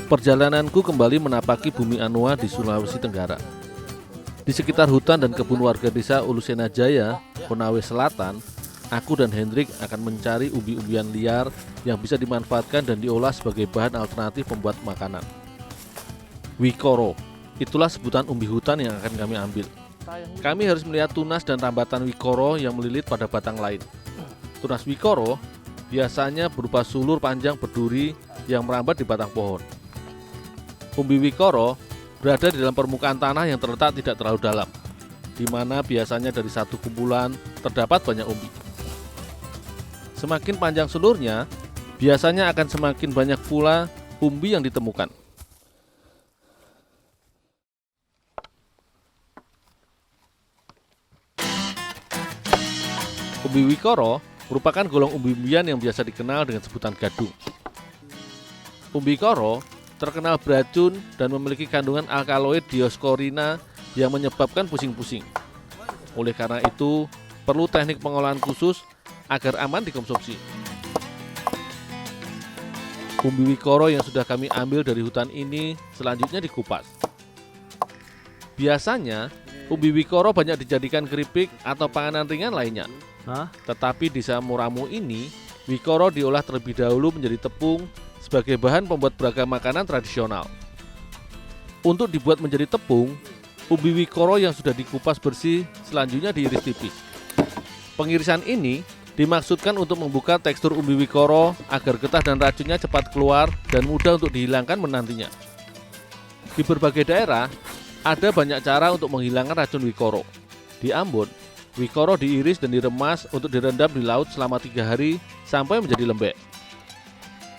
Perjalananku kembali menapaki bumi Anoa di Sulawesi Tenggara. Di sekitar hutan dan kebun warga desa Ulusena Jaya, Konawe Selatan, aku dan Hendrik akan mencari umbi-umbian liar yang bisa dimanfaatkan dan diolah sebagai bahan alternatif pembuat makanan. Wikoro, itulah sebutan umbi hutan yang akan kami ambil. Kami harus melihat tunas dan rambatan wikoro yang melilit pada batang lain. Tunas wikoro biasanya berupa sulur panjang berduri yang merambat di batang pohon. Umbi wikoro berada di dalam permukaan tanah yang terletak tidak terlalu dalam, di mana biasanya dari satu kumpulan terdapat banyak umbi. Semakin panjang sulurnya, biasanya akan semakin banyak pula umbi yang ditemukan. Umbi wikoro merupakan golong umbi-umbian yang biasa dikenal dengan sebutan gadung. Umbi koro terkenal beracun dan memiliki kandungan alkaloid dioskorina yang menyebabkan pusing-pusing. Oleh karena itu, perlu teknik pengolahan khusus agar aman dikonsumsi. Umbi wikoro yang sudah kami ambil dari hutan ini selanjutnya dikupas. Biasanya, umbi wikoro banyak dijadikan keripik atau panganan ringan lainnya. Tetapi di Samuramu ini, wikoro diolah terlebih dahulu menjadi tepung sebagai bahan pembuat beragam makanan tradisional. Untuk dibuat menjadi tepung, umbi wikoro yang sudah dikupas bersih selanjutnya diiris tipis. Pengirisan ini dimaksudkan untuk membuka tekstur umbi wikoro agar getah dan racunnya cepat keluar dan mudah untuk dihilangkan menantinya. Di berbagai daerah, ada banyak cara untuk menghilangkan racun wikoro. Di Ambon, wikoro diiris dan diremas untuk direndam di laut selama 3 hari sampai menjadi lembek.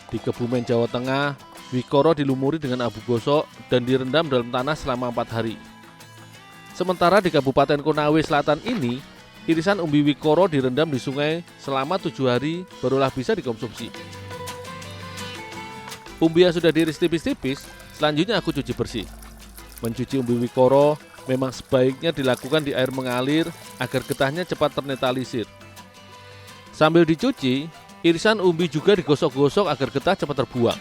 Di Kebumen, Jawa Tengah, wikoro dilumuri dengan abu gosok dan direndam dalam tanah selama 4 hari. Sementara di Kabupaten Konawe Selatan ini, irisan umbi wikoro direndam di sungai selama 7 hari barulah bisa dikonsumsi. Umbi yang sudah diiris tipis-tipis, selanjutnya aku cuci bersih. Mencuci umbi wikoro memang sebaiknya dilakukan di air mengalir agar getahnya cepat ternetralisir. Sambil dicuci, irisan umbi juga digosok-gosok agar getah cepat terbuang.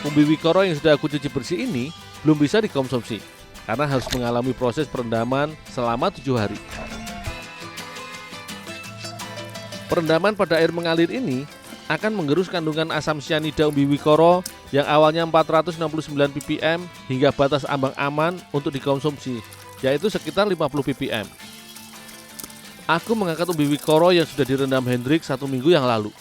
Umbi wikoro yang sudah aku cuci bersih ini belum bisa dikonsumsi karena harus mengalami proses perendaman selama 7 hari. Perendaman pada air mengalir ini akan menggerus kandungan asam cyanida umbi wikoro yang awalnya 469 ppm hingga batas ambang aman untuk dikonsumsi, yaitu sekitar 50 ppm. Aku mengangkat umbi wikoro yang sudah direndam Hendrik 1 minggu yang lalu.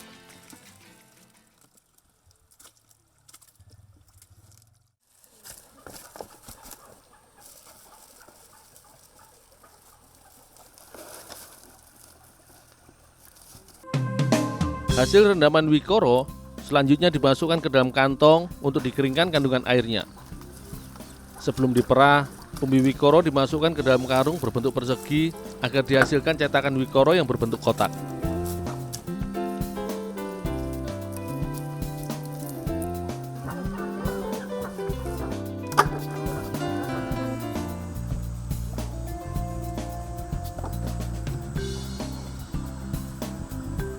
Hasil rendaman wikoro selanjutnya dimasukkan ke dalam kantong untuk dikeringkan kandungan airnya. Sebelum diperah, umbi wikoro dimasukkan ke dalam karung berbentuk persegi agar dihasilkan cetakan wikoro yang berbentuk kotak.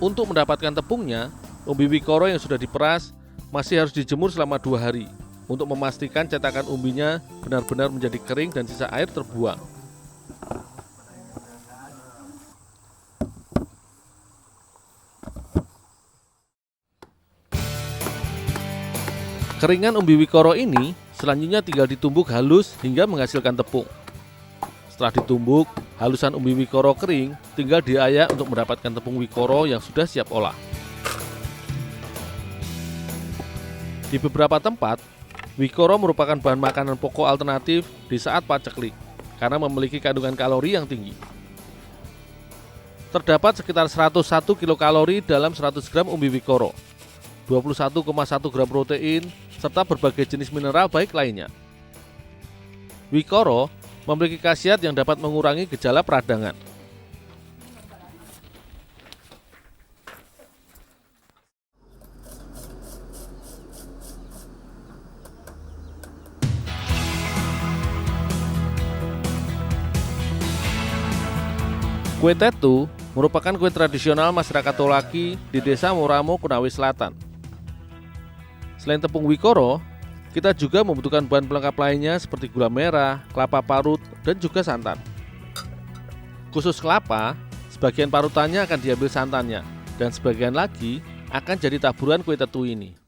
Untuk mendapatkan tepungnya, umbi wikoro yang sudah diperas masih harus dijemur selama 2 hari untuk memastikan cetakan umbinya benar-benar menjadi kering dan sisa air terbuang. Keringan umbi wikoro ini selanjutnya tinggal ditumbuk halus hingga menghasilkan tepung. Setelah ditumbuk, halusan umbi wikoro kering tinggal diayak untuk mendapatkan tepung wikoro yang sudah siap olah. Di beberapa tempat, wikoro merupakan bahan makanan pokok alternatif di saat paceklik karena memiliki kandungan kalori yang tinggi. Terdapat sekitar 101 kilokalori dalam 100 gram umbi wikoro, 21,1 gram protein, serta berbagai jenis mineral baik lainnya. Wikoro memiliki khasiat yang dapat mengurangi gejala peradangan. Kue tetu merupakan kue tradisional masyarakat Tolaki di Desa Moramo, Konawe Selatan. Selain tepung wikoro, kita juga membutuhkan bahan pelengkap lainnya seperti gula merah, kelapa parut, dan juga santan. Khusus kelapa, sebagian parutannya akan diambil santannya, dan sebagian lagi akan jadi taburan kue tetu ini.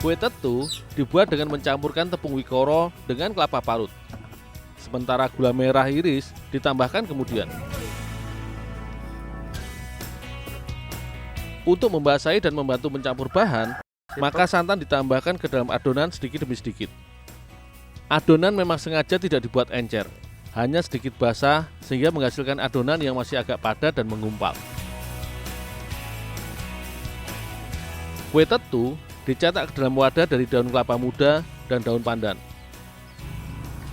Kue tetu dibuat dengan mencampurkan tepung wikoro dengan kelapa parut. Sementara gula merah iris ditambahkan kemudian. Untuk membasahi dan membantu mencampur bahan, maka santan ditambahkan ke dalam adonan sedikit demi sedikit. Adonan memang sengaja tidak dibuat encer, hanya sedikit basah sehingga menghasilkan adonan yang masih agak padat dan menggumpal. Kue tetu dicetak ke dalam wadah dari daun kelapa muda dan daun pandan.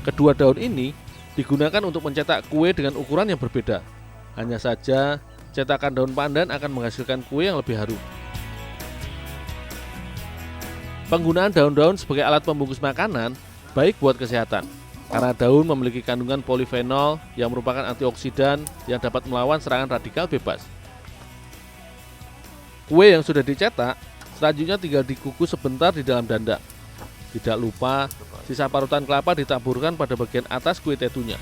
Kedua daun ini digunakan untuk mencetak kue dengan ukuran yang berbeda. Hanya saja, cetakan daun pandan akan menghasilkan kue yang lebih harum. Penggunaan daun-daun sebagai alat pembungkus makanan baik buat kesehatan, karena daun memiliki kandungan polifenol yang merupakan antioksidan yang dapat melawan serangan radikal bebas. Kue yang sudah dicetak selanjutnya tinggal dikukus sebentar di dalam dandak. Tidak lupa, sisa parutan kelapa ditaburkan pada bagian atas kue tetunya.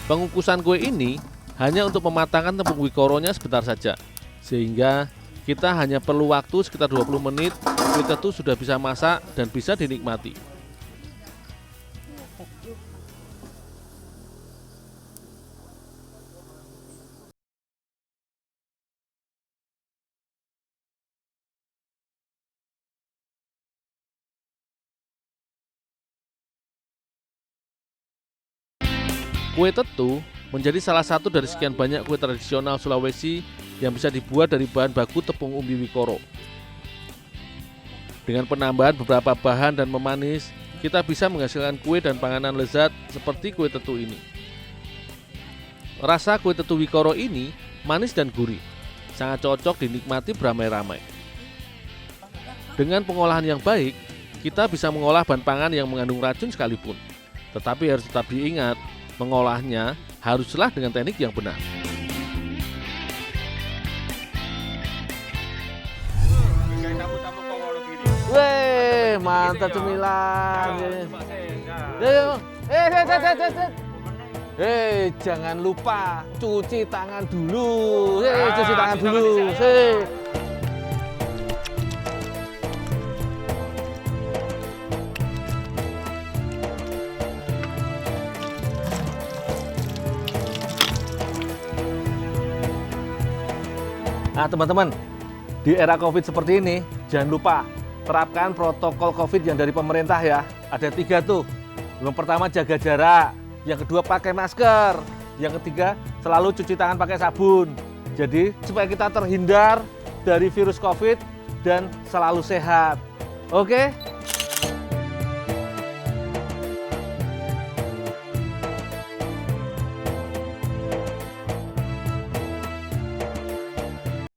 Pengukusan kue ini hanya untuk mematangkan tepung wikoronya sebentar saja, sehingga kita hanya perlu waktu sekitar 20 menit, kue tetu sudah bisa masak dan bisa dinikmati. Kue tetu menjadi salah satu dari sekian banyak kue tradisional Sulawesi yang bisa dibuat dari bahan baku tepung umbi wikoro. Dengan penambahan beberapa bahan dan memanis, kita bisa menghasilkan kue dan panganan lezat seperti kue tetu ini. Rasa kue tetu wikoro ini manis dan gurih, sangat cocok dinikmati beramai-ramai. Dengan pengolahan yang baik, kita bisa mengolah bahan pangan yang mengandung racun sekalipun. Tetapi harus tetap diingat, mengolahnya haruslah dengan teknik yang benar. Weh, mantap cemilan. Jangan lupa cuci tangan dulu. Cuci tangan dulu. Nah teman-teman, di era COVID seperti ini, jangan lupa terapkan protokol COVID yang dari pemerintah ya. Ada 3 tuh. Yang pertama jaga jarak, yang kedua pakai masker, yang ketiga selalu cuci tangan pakai sabun. Jadi supaya kita terhindar dari virus COVID dan selalu sehat. Oke?